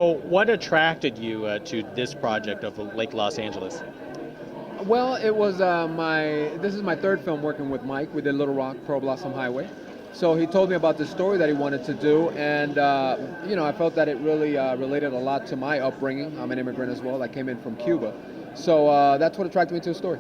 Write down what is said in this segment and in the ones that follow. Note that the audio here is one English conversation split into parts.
Well, what attracted you to this project of Lake Los Angeles? Well, it was this is my third film working with Mike. We did Little Rock, Pearl Blossom Highway. So he told me about this story that he wanted to do, and I felt that it really related a lot to my upbringing. I'm an immigrant as well. I came in from Cuba, so that's what attracted me to the story.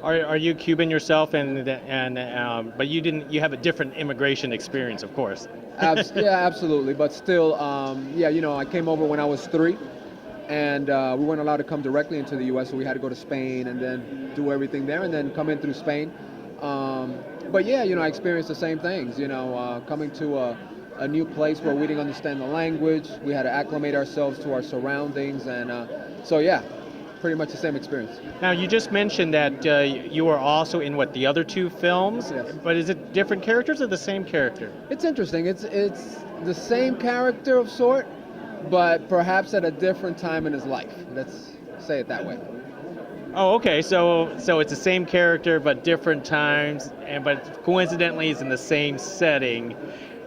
Are you Cuban yourself, but you have a different immigration experience, of course. Yeah, absolutely. But still, I came over when I was 3, and we weren't allowed to come directly into the U.S., so we had to go to Spain and then do everything there, and then come in through Spain. But yeah, I experienced the same things. Coming to a new place where we didn't understand the language, we had to acclimate ourselves to our surroundings, and so yeah, pretty much the same experience. Now, you just mentioned that you were also in the other two films, Yes. but is it different characters or the same character? It's interesting. It's the same character of sort, but perhaps at a different time in his life. Let's say it that way. Oh, okay. So it's the same character but different times, but coincidentally, it's in the same setting.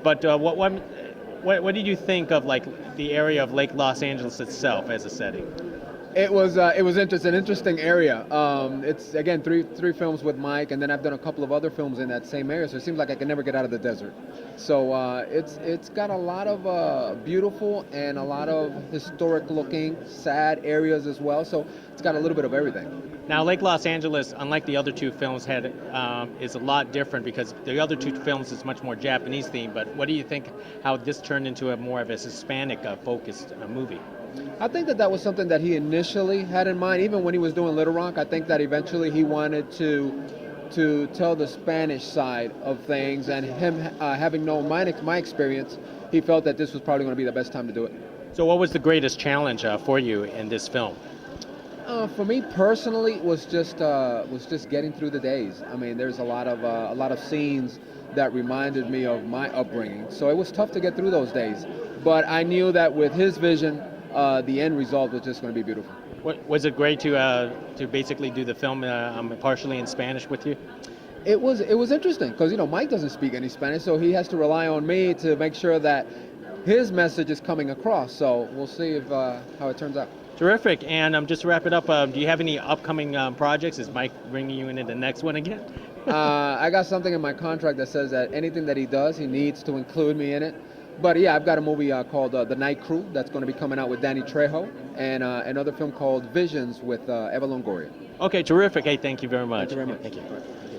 But what did you think of the area of Lake Los Angeles itself as a setting? It was interesting area. It's again three films with Mike, and then I've done a couple of other films in that same area. So it seems like I can never get out of the desert. So it's got a lot of beautiful and a lot of historic looking, sad areas as well. So it's got a little bit of everything. Now, Lake Los Angeles, unlike the other two films, is a lot different because the other two films is much more Japanese themed. But what do you think? How this turned into more of a Hispanic focused movie? I think that was something that he initially had in mind. Even when he was doing Little Rock, I think that eventually he wanted to tell the Spanish side of things. And him having known my experience, he felt that this was probably going to be the best time to do it. So, what was the greatest challenge for you in this film? For me personally, was just getting through the days. I mean, there's a lot of scenes that reminded me of my upbringing. So it was tough to get through those days. But I knew that with his vision, the end result was just going to be beautiful. Was it great to basically do the film partially in Spanish with you? It was interesting because Mike doesn't speak any Spanish, so he has to rely on me to make sure that his message is coming across. So we'll see if how it turns out. Terrific. And just to wrap it up, do you have any upcoming projects? Is Mike bringing you into the next one again? I got something in my contract that says that anything that he does, he needs to include me in it. But yeah, I've got a movie called The Night Crew that's going to be coming out with Danny Trejo, and another film called Visions with Eva Longoria. Okay, terrific. Hey, thank you very much. Thank you very much. Thank you.